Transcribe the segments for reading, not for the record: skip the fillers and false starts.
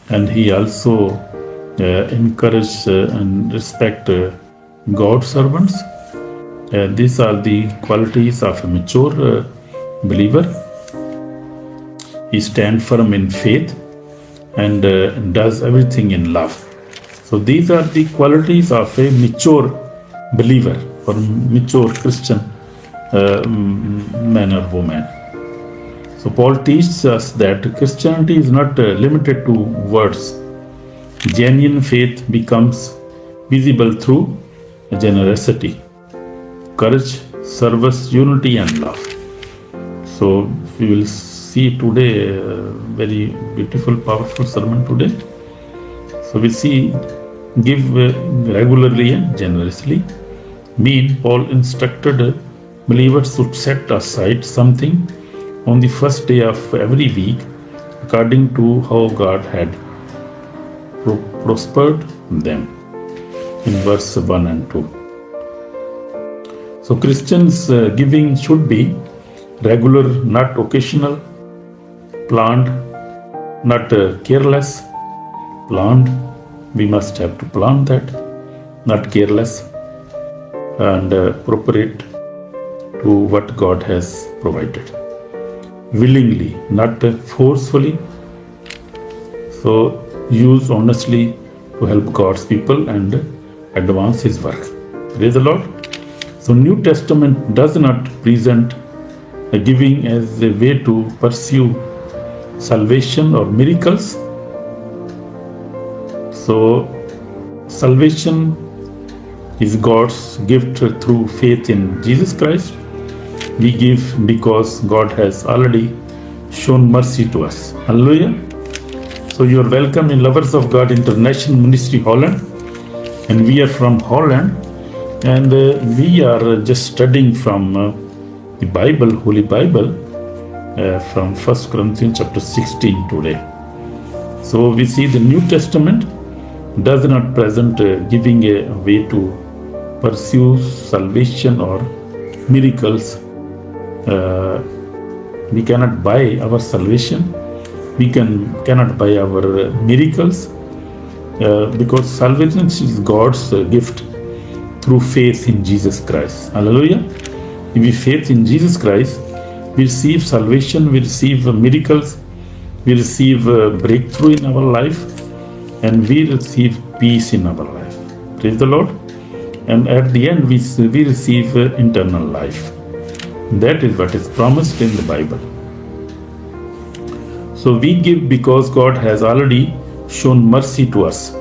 and he also encouraged and respect God's servants. These are the qualities of a mature believer. He stands firm in faith and does everything in love. So these are the qualities of a mature believer or mature Christian man or woman. So Paul teaches us that Christianity is not limited to words. Genuine faith becomes visible through generosity, courage, service, unity, and love. So we will see today a very beautiful, powerful sermon today. So we see give regularly and generously. Paul instructed believers to set aside something on the first day of every week according to how God had prospered them in verse 1 and 2. So Christians giving should be regular, not occasional, planned, not careless. Planned, we must have to plan that, not careless, and appropriate to what God has provided. Willingly, not forcefully. So use honestly to help God's people and advance His work. Praise the Lord. So New Testament does not present a giving as a way to pursue salvation or miracles. So salvation is God's gift through faith in Jesus Christ. We give because God has already shown mercy to us. Hallelujah. So you are welcome in Lovers of God International Ministry Holland, and we are from Holland, and we are just studying from the Bible, Holy Bible, from 1 Corinthians chapter 16 today. So we see the New Testament does not present giving a way to pursue salvation or miracles. We cannot buy our salvation. We cannot buy our miracles because salvation is God's gift through faith in Jesus Christ. Hallelujah. If we faith in Jesus Christ, we receive salvation, we receive miracles, we receive breakthrough in our life, and we receive peace in our life. Praise the Lord. And at the end, we receive eternal life. That is what is promised in the Bible. So we give because God has already shown mercy to us.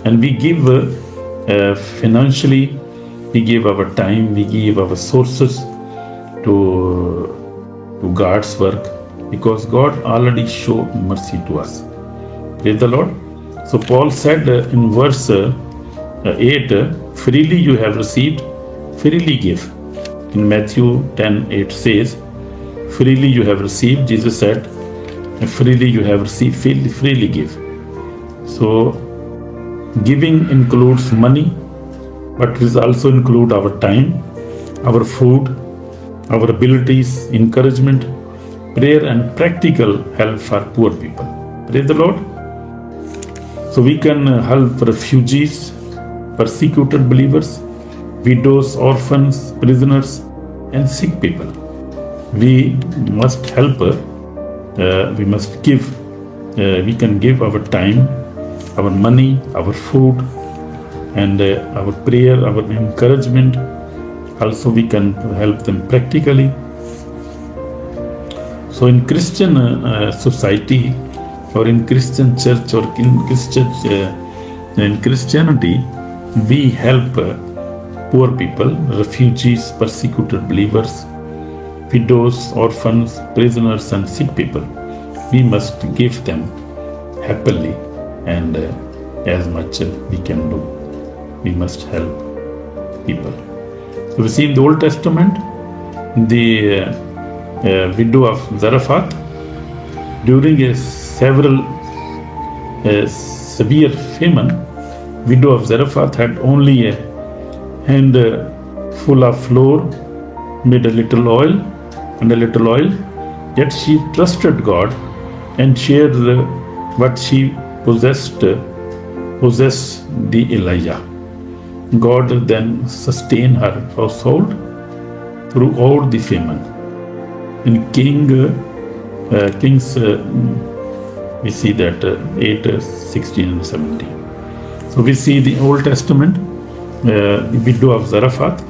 And we give financially, we give our time, we give our sources to God's work because God already showed mercy to us. Praise the Lord. So Paul said in verse 8, freely you have received, freely give. In Matthew 10:8 says, freely you have received. Jesus said, freely you have received, freely give. So giving includes money, but it also includes our time, our food, our abilities, encouragement, prayer, and practical help for poor people. Praise the Lord. So we can help refugees, persecuted believers, widows, orphans, prisoners, and sick people. We must help, we must give. We can give our time, our money, our food, and our prayer, our encouragement. Also, we can help them practically. So in Christian society, or in Christian church, or in Christianity, we help poor people, refugees, persecuted believers, widows, orphans, prisoners, and sick people. We must give them happily and as much we can do. We must help people. So we see in the Old Testament, the widow of Zarephath, during a severe famine, widow of Zarephath had only a hand full of flour, made a little oil, yet she trusted God and shared what she possessed the Elijah. God then sustained her household throughout the famine. In Kings, we see that 8, 16 and 17. So we see the Old Testament, the widow of Zarephath,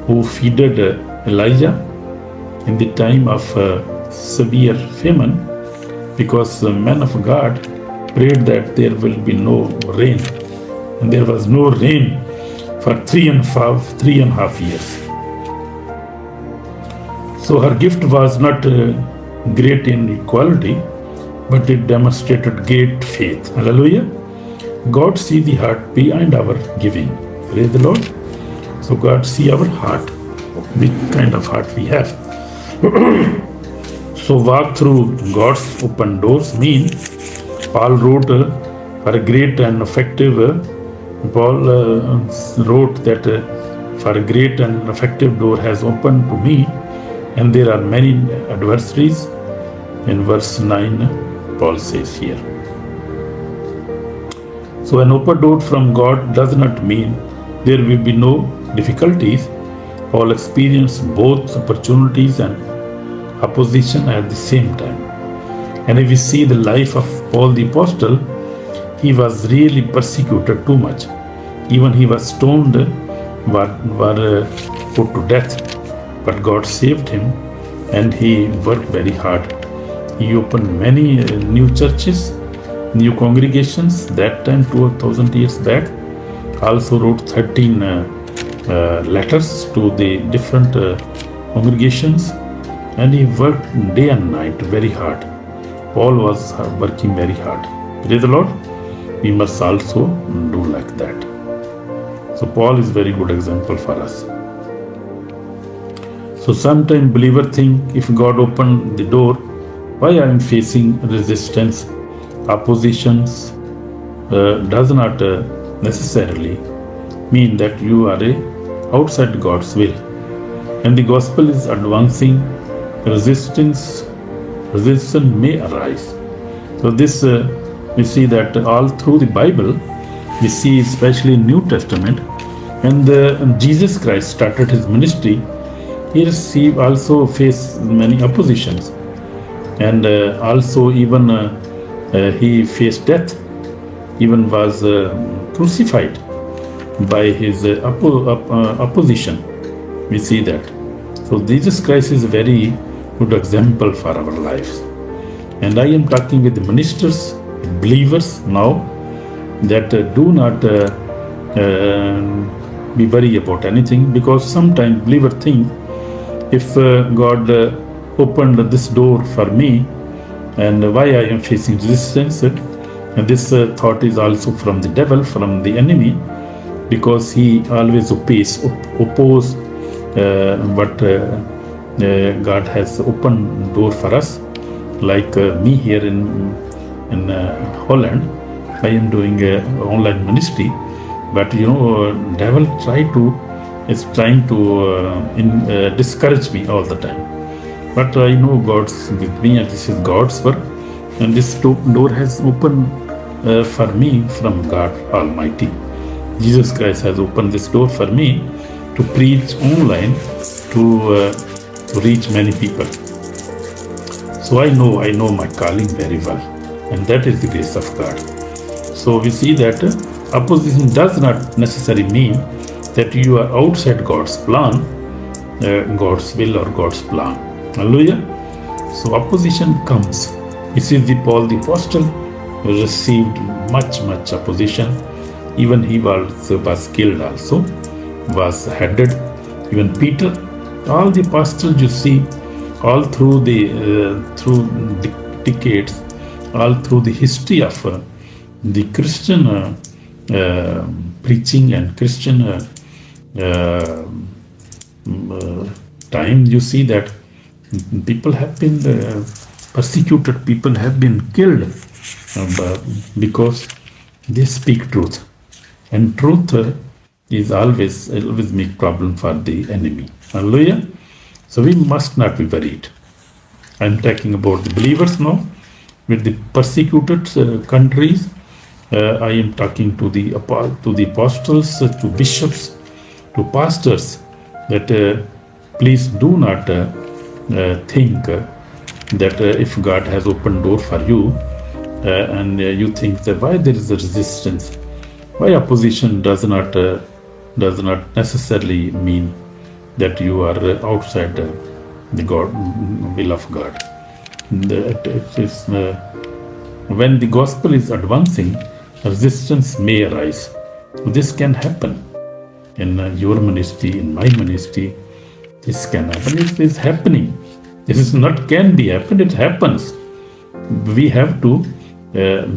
who feeded Elijah in the time of severe famine, because the man of God prayed that there will be no rain, and there was no rain for 3.5 years. So her gift was not great in quality, but it demonstrated great faith. Hallelujah. God sees the heart behind our giving. Praise the Lord. So God sees our heart, which kind of heart we have. So walk through God's open doors mean Paul wrote for a great and effective. Paul wrote that for a great and effective door has opened to me, and there are many adversaries. In verse 9, Paul says here. So an open door from God does not mean there will be no difficulties. Paul experienced both opportunities and opposition at the same time. And if we see the life of Paul the Apostle, he was really persecuted too much. Even he was stoned, were put to death. But God saved him, and he worked very hard. He opened many new churches, new congregations. That time, 2000 years back, also wrote 13 letters to the different congregations, and he worked day and night very hard. Paul was working very hard. Praise the Lord. We must also do like that. So Paul is very good example for us. So sometimes believer think, if God opened the door, why I am facing resistance, oppositions, does not necessarily mean that you are outside God's will. And the gospel is advancing, resistance may arise. So this we see that all through the Bible, we see especially in New Testament, when Jesus Christ started his ministry, he also faced many oppositions, and also even he faced death, even was crucified by his opposition. We see that. So Jesus Christ is a very good example for our lives. And I am talking with the ministers, believers now, that do not be worried about anything, because sometimes believers think, if God opened this door for me, and why I am facing resistance, and this thought is also from the devil, from the enemy, because he always oppose what God has opened door for us. Like me here in Holland, I am doing online ministry, but devil is trying to discourage me all the time. But I know God's with me, and this is God's work, and this door has opened for me from God Almighty. Jesus Christ has opened this door for me to preach online, to reach many people. So I know my calling very well, and that is the grace of God. So we see that opposition does not necessarily mean that you are outside God's plan, God's will or God's plan. Hallelujah. So opposition comes. This is the Paul the Apostle who received much opposition. Even he was killed also, was headed. Even Peter, all the apostles you see, all through the decades, all through the history of the Christian preaching and Christian time, you see that people have been persecuted, people have been killed because they speak truth, and truth is always make problem for the enemy. Hallelujah. So we must not be worried. I'm talking about the believers now, with the persecuted countries, I am talking to the apostles, to bishops, to pastors, that please do not think that if God has opened door for you, and you think that why there is a resistance, why opposition does not necessarily mean that you are outside the will of God. When the gospel is advancing, resistance may arise. This can happen in your ministry, in my ministry. This can happen. It is happening. This is not can be happened. It happens. We have to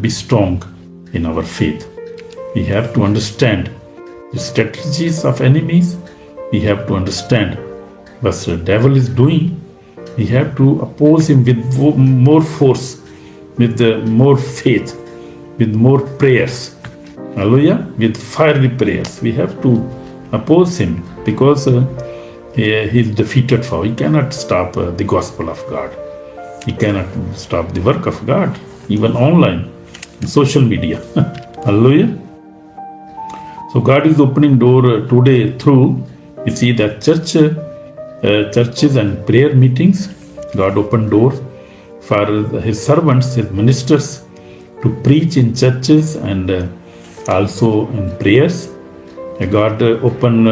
be strong in our faith. We have to understand the strategies of enemies. We have to understand what the devil is doing. We have to oppose him with more force, with more faith, with more prayers. Hallelujah. With fiery prayers. We have to oppose him because he is defeated foe. He cannot stop the gospel of God. He cannot stop the work of God, even online, social media. Hallelujah. So God is opening door today through, you see that churches and prayer meetings. God opened door for his servants, his ministers, to preach in churches and also in prayers. God opened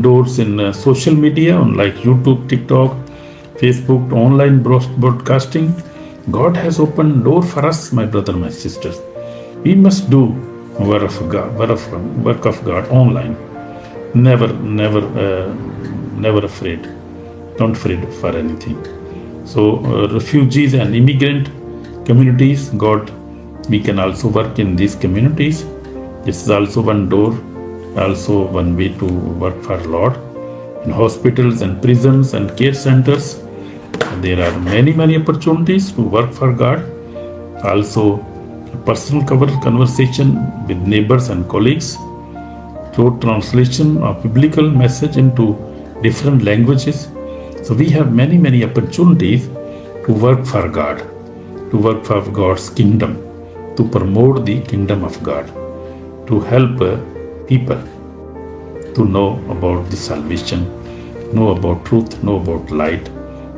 doors in social media, like YouTube, TikTok, Facebook, online broadcasting. God has opened door for us, my brother, my sisters. We must do work of God online. Never afraid. Don't afraid for anything. So refugees and immigrant communities, God, we can also work in these communities. This is also one door, also one way to work for Lord. In hospitals and prisons and care centers, there are many opportunities to work for God. Also, personal conversation with neighbors and colleagues, through translation of biblical message into different languages. So we have many opportunities to work for God, to work for God's kingdom, to promote the kingdom of God, to help people to know about the salvation, know about truth, know about light,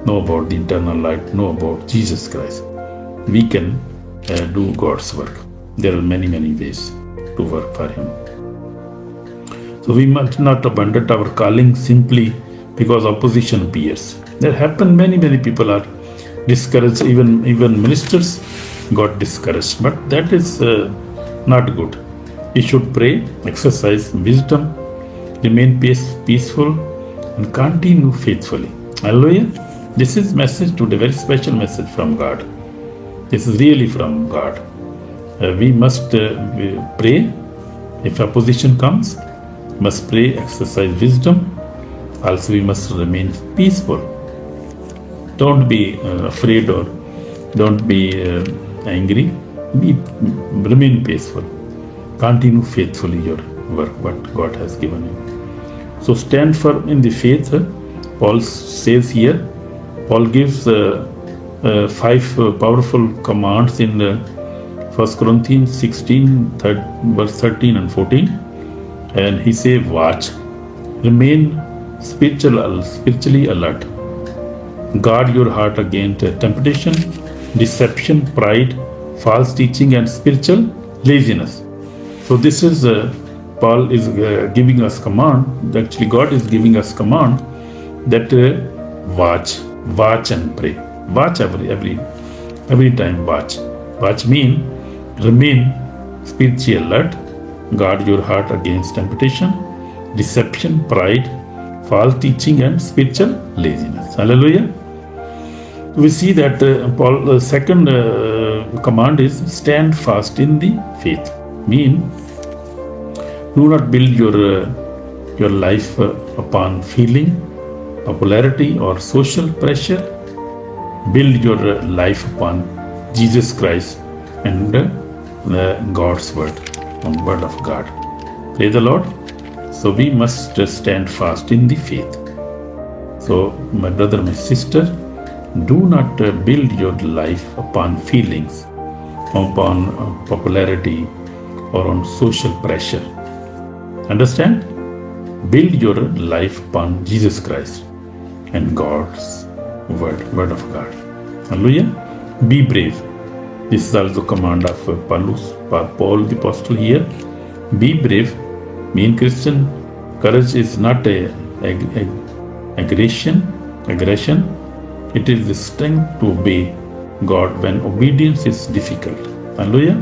know about the eternal light, know about Jesus Christ. We can do God's work. There are many ways to work for Him. So we must not abandon our calling simply because opposition appears. There happen many people are discouraged. Even ministers got discouraged. But that is not good. We should pray, exercise wisdom, remain peaceful, and continue faithfully. Hallelujah. This is message today, very special message from God. This is really from God. We must pray. If opposition comes, must pray, exercise wisdom. Also, we must remain peaceful. Don't be afraid or don't be angry. Remain peaceful. Continue faithfully your work, what God has given you. So stand firm in the faith. Paul says here, Paul gives 5 powerful commands in 1 Corinthians 16, verse 13 and 14. And he says, watch, remain spiritually alert. Guard your heart against temptation, deception, pride, false teaching, and spiritual laziness. So this is Paul is giving us command. Actually, God is giving us command that watch and pray. Watch every time. Watch mean remain spiritually alert. Guard your heart against temptation, deception, pride, false teaching, and spiritual laziness. Hallelujah. We see that Paul's second command is stand fast in the faith. Mean do not build your life upon feeling, popularity, or social pressure. Build your life upon Jesus Christ and God's word, on word of God. Praise the Lord. So we must stand fast in the faith. So my brother, my sister, do not build your life upon feelings, upon popularity, or on social pressure. Understand? Build your life upon Jesus Christ and God's word of God. Hallelujah. Be brave. This is also command of Paul the Apostle here. Be brave. Mean Christian courage is not aggression. It is the strength to obey God when obedience is difficult. Hallelujah.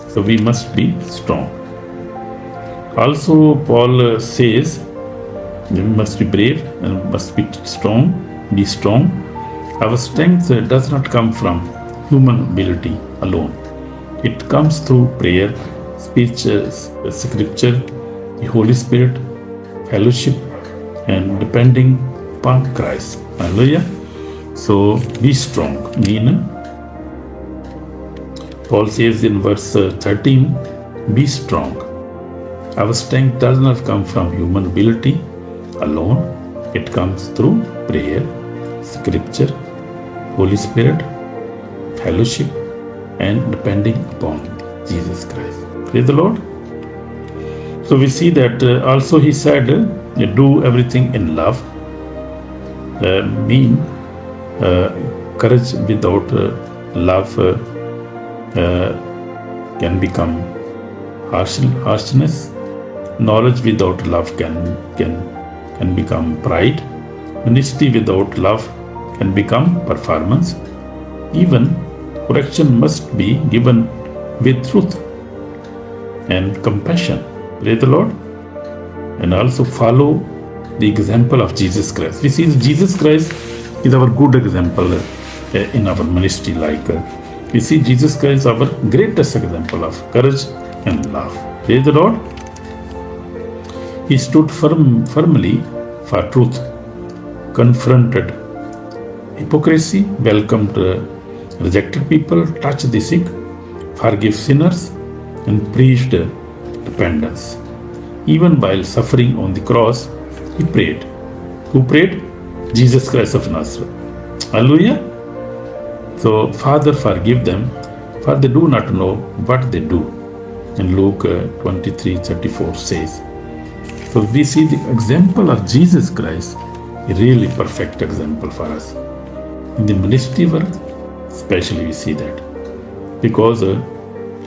So we must be strong. Also, Paul says we must be brave and must be strong. Be strong. Our strength does not come from human ability alone. It comes through prayer, speech, scripture, the Holy Spirit, fellowship, and depending upon Christ. Hallelujah. So be strong. Paul says in verse 13, be strong. Our strength does not come from human ability alone. It comes through prayer, scripture, Holy Spirit, fellowship, and depending upon Jesus Christ. Praise the Lord. So we see that also he said, do everything in love. Courage without love can become harshness. Knowledge without love can become pride. Ministry without love can become performance. Even correction must be given with truth and compassion. Praise the Lord. And also follow the example of Jesus Christ. We see Jesus Christ is our good example in our ministry. We see Jesus Christ our greatest example of courage and love. Praise the Lord. He stood firmly for truth, confronted hypocrisy, welcomed rejected people, touched the sick, forgave sinners, and preached repentance. Even while suffering on the cross, he prayed. Who prayed? Jesus Christ of Nazareth. Hallelujah. So, Father, forgive them, for they do not know what they do. And Luke 23:34 says. So we see the example of Jesus Christ, a really perfect example for us. In the ministry work, especially we see that. Because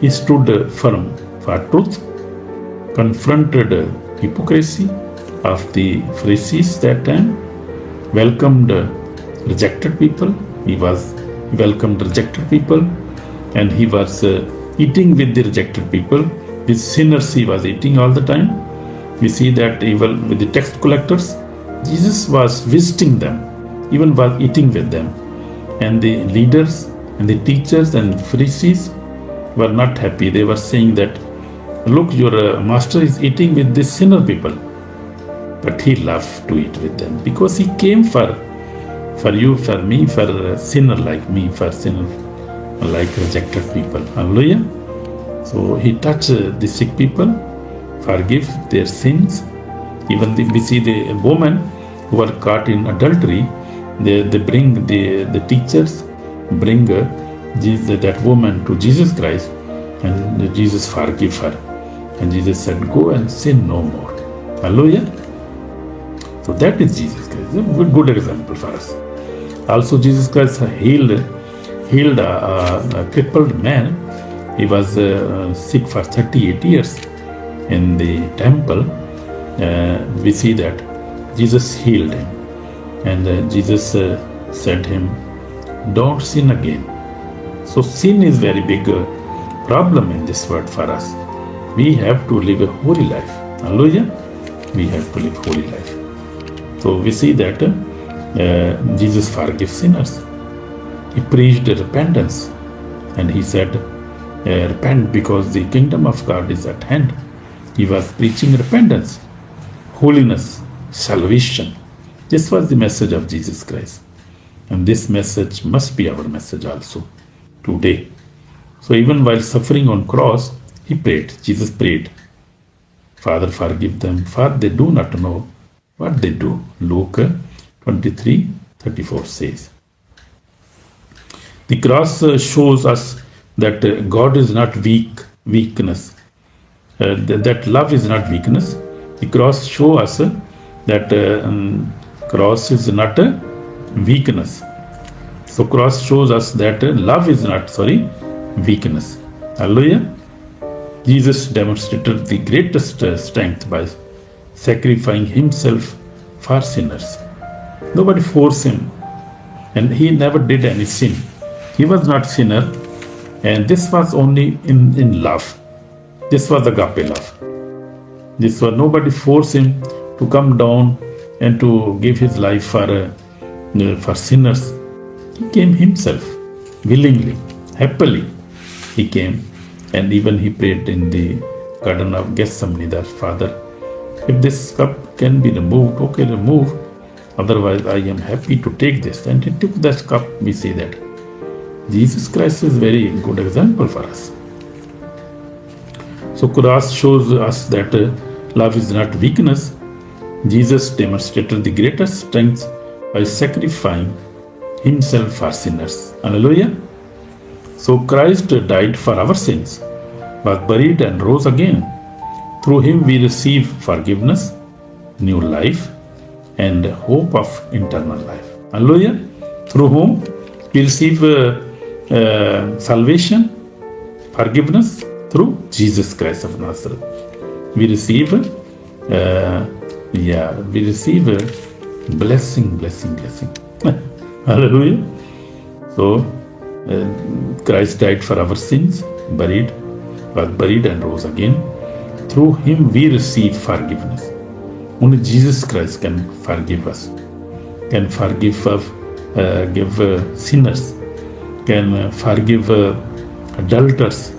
he stood firm for truth, confronted hypocrisy of the Pharisees that time, welcomed rejected people. He welcomed rejected people, and he was eating with the rejected people. With sinners he was eating all the time. We see that even with the tax collectors, Jesus was visiting them, even was eating with them. And the leaders and the teachers and Pharisees were not happy. They were saying that, look, your master is eating with these sinner people. But he loved to eat with them because he came for you, for me, for a sinner like me, for sinner like rejected people. Hallelujah. So he touched the sick people, forgive their sins. Even we see the women who are caught in adultery, they bring the teachers, bring that woman to Jesus Christ, and Jesus forgive her. And Jesus said, go and sin no more. Hallelujah. So that is Jesus Christ, a good example for us. Also Jesus Christ healed a crippled man. He was sick for 38 years in the temple. We see that Jesus healed him, and Jesus said him, don't sin again. So sin is very big problem in this world for us. We have to live a holy life. Hallelujah. We have to live holy life. So we see that Jesus forgives sinners. He preached repentance, and he said, repent because the kingdom of God is at hand. He was preaching repentance, holiness, salvation. This was the message of Jesus Christ. And this message must be our message also today. So even while suffering on cross, he prayed. Jesus prayed, Father, forgive them, for they do not know what they do. Luke 23:34 says. The cross shows us that God is not weakness. that love is not weakness. The cross shows us that cross is not a weakness. So cross shows us that love is not, weakness. Hallelujah. Jesus demonstrated the greatest strength by sacrificing himself for sinners. Nobody forced him, and he never did any sin. He was not sinner, and this was only in love. This was agape love. This was nobody forced him to come down and to give his life for sinners. He came himself, willingly, happily. He came, and even he prayed in the Garden of Gethsemane that, Father, if this cup can be removed, okay, remove. Otherwise, I am happy to take this. And he took that cup. We see that Jesus Christ is very good example for us. So cross shows us that love is not weakness. Jesus demonstrated the greatest strength by sacrificing himself for sinners. Hallelujah. So Christ died for our sins, was buried and rose again. Through him we receive forgiveness, new life, and hope of eternal life. Hallelujah. Through whom we receive salvation, forgiveness, through Jesus Christ of Nazareth. We receive blessing. Hallelujah. So Christ died for our sins, was buried and rose again. Through him we receive forgiveness. Only Jesus Christ can forgive us, can forgive sinners, can forgive adulterers.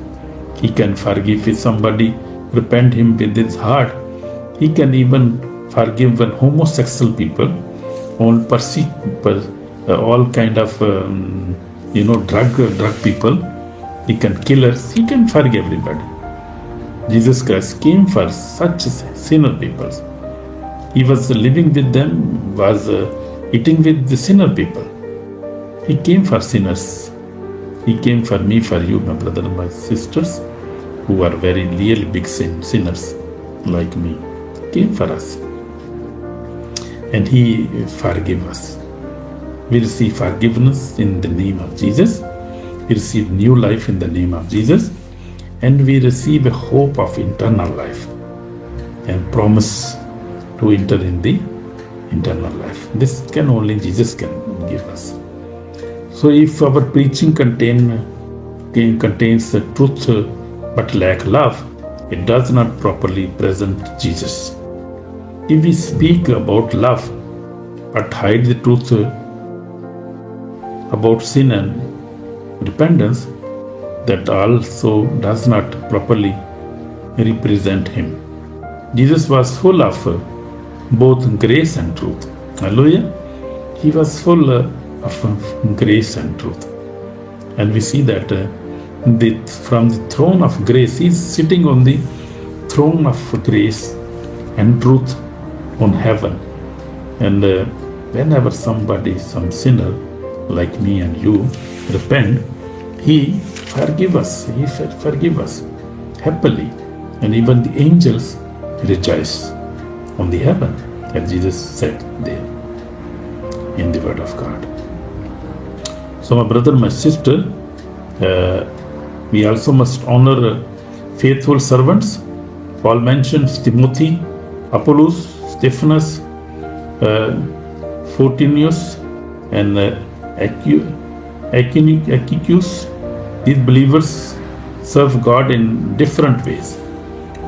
He can forgive if somebody repent him with his heart. He can even forgive homosexual people, all kind of drug people. He can killers. He can forgive everybody. Jesus Christ came for such sinner people. He was living with them, was eating with the sinner people. He came for sinners. He came for me, for you, my brother and my sisters, who are very really big sinners like me. He came for us. And he forgave us. We receive forgiveness in the name of Jesus. We receive new life in the name of Jesus. And we receive a hope of eternal life and promise to enter in the eternal life. This can only Jesus can give us. So if our preaching contains the truth but lack love, it does not properly present Jesus. If we speak about love but hide the truth about sin and repentance, that also does not properly represent him. Jesus was full of both grace and truth. Hallelujah. He was full of grace and truth. And we see that from the throne of grace, he is sitting on the throne of grace and truth on heaven. And whenever somebody, some sinner like me and you, repent, he forgive us. He forgive us happily. And even the angels rejoice on the heaven, as Jesus said there in the Word of God. So my brother, my sister, we also must honor faithful servants. Paul mentions Timothy, Apollos, Stephanus, Fortinius, and Achaicus. These believers serve God in different ways.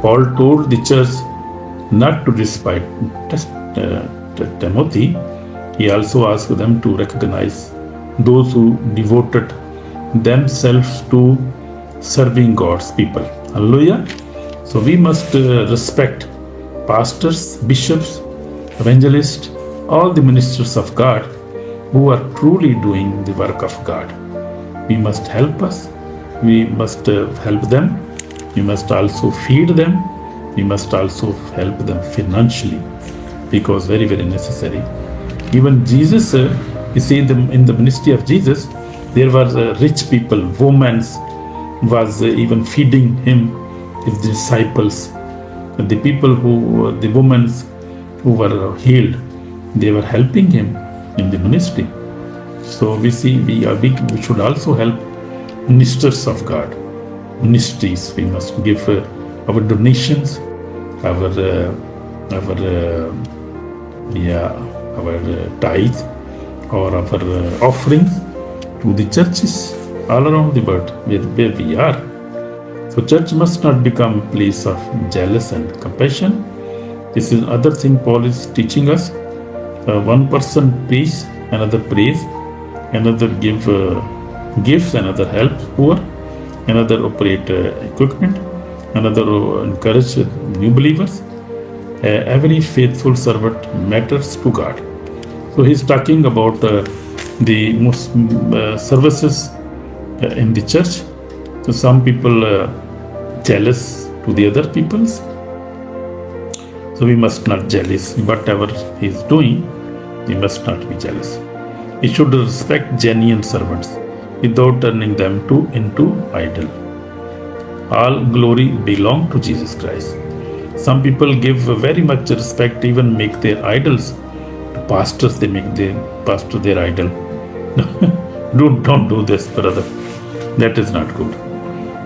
Paul told the church not to despise Timothy. He also asked them to recognize those who devoted themselves to serving God's people. Hallelujah. So we must respect pastors, bishops, evangelists, all the ministers of God who are truly doing the work of God. We must help us. We must help them. We must also feed them. We must also help them financially, because very, very necessary. Even Jesus, you see them in the ministry of Jesus, there were rich people, women was even feeding him His disciples, the people the women who were healed, they were helping him in the ministry. So we see we should also help ministers of God, ministries. We must give our donations, our tithe or our offerings to the churches all around the world where we are. So church must not become a place of jealous and compassion. This is other thing Paul is teaching us. One person preach, another praise, another give gifts, another help poor, another operate equipment, another encourage new believers. Every faithful servant matters to God. So he's talking about the most services in the church. So some people jealous to the other peoples. So we must not jealous. Whatever he is doing, we must not be jealous. We should respect genuine servants without turning them into idol. All glory belong to Jesus Christ. Some people give very much respect, even make their idols. To pastors, they make their pastor their idol. Don't do this, brother. That is not good.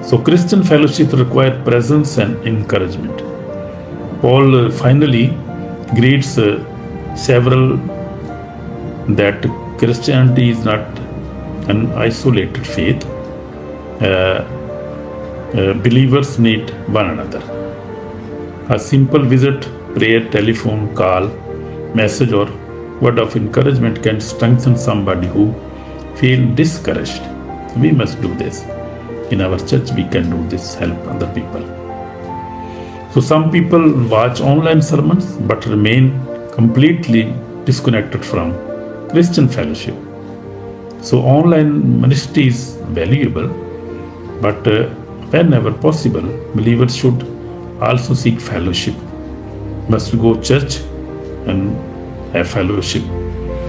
So Christian fellowship requires presence and encouragement. Paul finally greets several that Christianity is not an isolated faith. Believers need one another. A simple visit, prayer, telephone, call, message or word of encouragement can strengthen somebody who feel discouraged. We must do this. In our church, we can do this, help other people. So some people watch online sermons but remain completely disconnected from Christian fellowship. So online ministry is valuable, but whenever possible, believers should also seek fellowship. Must go church and have fellowship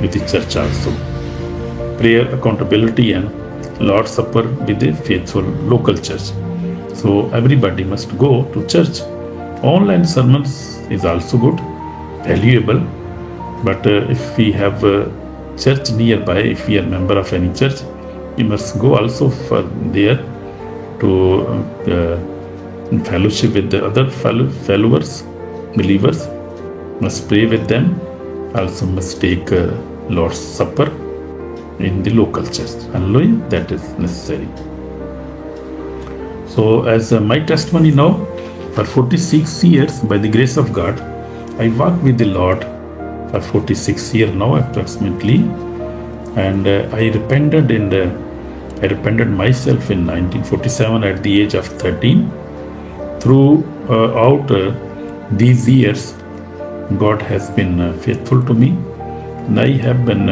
with the church also. Prayer, accountability and Lord's Supper with a faithful local church. So everybody must go to church. Online sermons is also good, valuable, but if we have a church nearby, if we are member of any church, we must go also for there to fellowship with the other followers, believers, must pray with them, also must take Lord's Supper in the local church. Hallelujah, that is necessary. So as my testimony now, for 46 years, by the grace of God, I walk with the Lord for 46 years now approximately, and I repented myself in 1947 at the age of 13. Throughout these years, God has been faithful to me, and I have been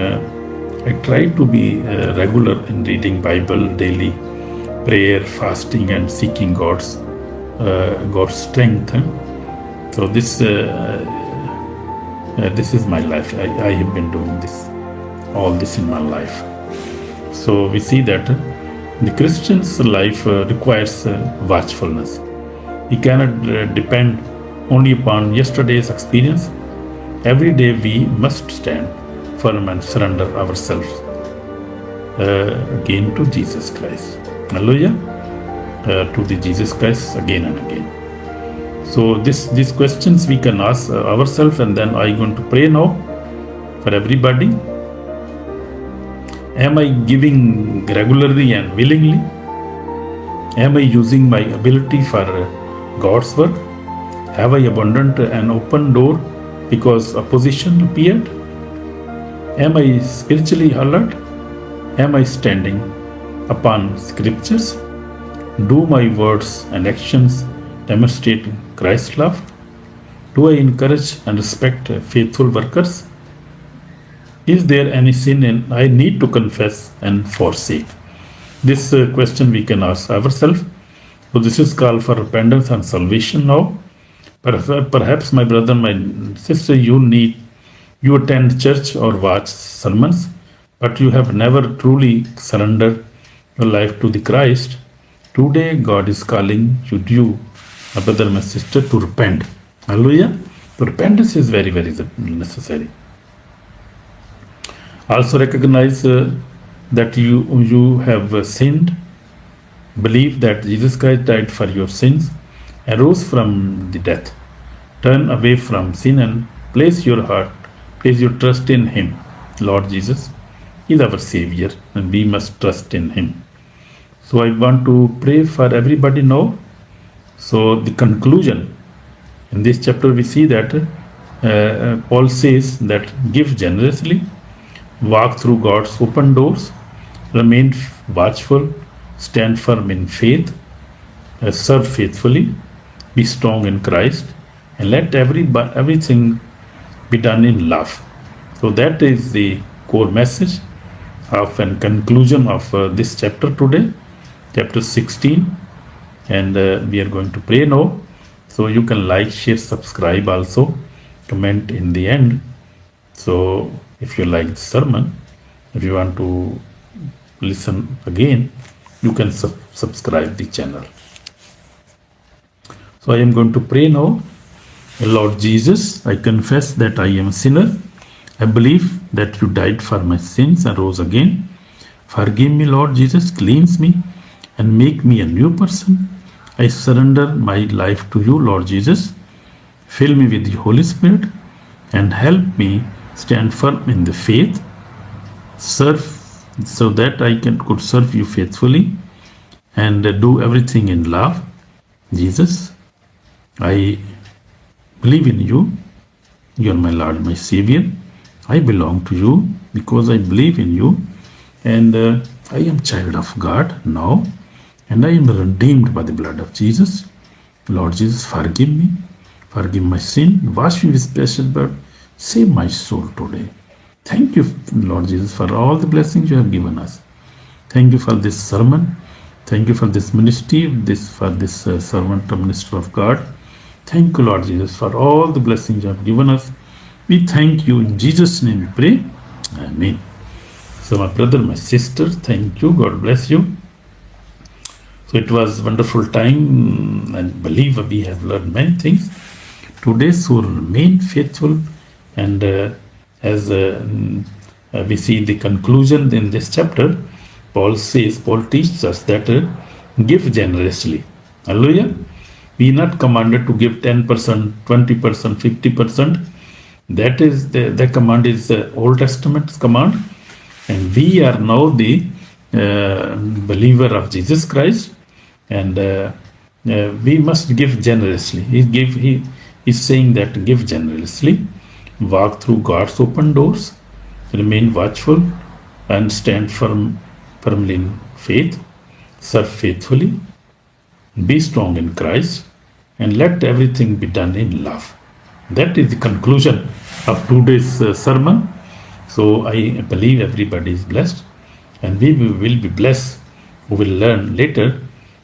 I try to be regular in reading Bible daily, prayer, fasting, and seeking God's strength. So this is my life. I have been doing all this in my life. So we see that the Christian's life requires watchfulness. He cannot depend only upon yesterday's experience. Every day we must stand firm and surrender ourselves again to Jesus Christ. Hallelujah. To the Jesus Christ again and again. So these questions we can ask ourselves, and then I'm going to pray now for everybody. Am I giving regularly and willingly? Am I using my ability for God's work? Have I abandoned an open door because opposition appeared? Am I spiritually alert? Am I standing upon scriptures? Do my words and actions demonstrate Christ's love? Do I encourage and respect faithful workers? Is there any sin I need to confess and forsake? This question we can ask ourselves. So this is called for repentance and salvation now. Perhaps my brother, my sister, you attend church or watch sermons, but you have never truly surrendered your life to the Christ. Today God is calling you my brother, my sister, to repent. Hallelujah. So repentance is very, very necessary. Also recognize that you have sinned. Believe that Jesus Christ died for your sins and rose from the death. Turn away from sin and place your trust in Him. Lord Jesus is our Savior and we must trust in Him. So I want to pray for everybody now. So the conclusion in this chapter, we see that Paul says that give generously, walk through God's open doors, remain watchful, stand firm in faith, serve faithfully, be strong in Christ, and let everything be done in love. So that is the core message of and conclusion of this chapter today, chapter 16. And we are going to pray now. So you can like, share, subscribe also, comment in the end. So if you like the sermon, if you want to listen again, you can subscribe the channel. So I am going to pray now. Lord Jesus, I confess that I am a sinner. I believe that you died for my sins and rose again. Forgive me, Lord Jesus, cleanse me and make me a new person. I surrender my life to you, Lord Jesus. Fill me with the Holy Spirit and help me stand firm in the faith, serve so that I could serve you faithfully and do everything in love. Jesus, I believe in you. You are my Lord, my Savior. I belong to you because I believe in you, and I am child of God now, and I am redeemed by the blood of Jesus. Lord Jesus, forgive me, forgive my sin, wash me with precious blood, save my soul today. Thank you, Lord Jesus, for all the blessings you have given us. Thank you for this sermon. Thank you for this ministry, for this servant, minister of God. Thank you, Lord Jesus, for all the blessings you have given us. We thank you. In Jesus' name we pray. Amen. So my brother, my sister, thank you. God bless you. So it was a wonderful time. I believe we have learned many things today. So remain faithful. And as we see the conclusion in this chapter, Paul teaches us that give generously. Hallelujah. We are not commanded to give 10%, 20%, 50%. That is the command is the Old Testament's command. And we are now the believer of Jesus Christ. And we must give generously. He is saying that give generously, walk through God's open doors, remain watchful, and stand firmly in faith, serve faithfully, be strong in Christ, and let everything be done in love. That is the conclusion of today's sermon. So I believe everybody is blessed, and we will be blessed. Who will learn later,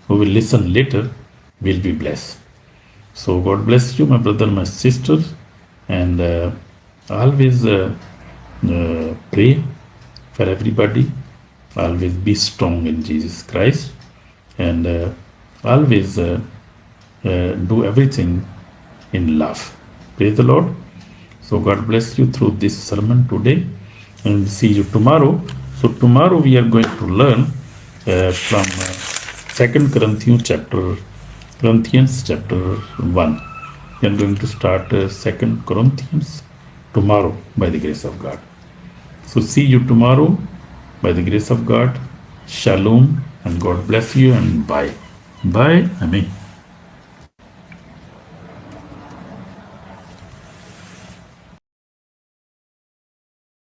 who will listen later, will be blessed. So God bless you, my brother, my sister, and always pray for everybody. Always be strong in Jesus Christ, and always do everything in love. Praise the Lord. So God bless you through this sermon today, and see you tomorrow. So tomorrow we are going to learn from 2 Corinthians chapter 1. We are going to start 2 Corinthians tomorrow by the grace of God. So see you tomorrow by the grace of God. Shalom, and God bless you, and bye. Bye. Amen.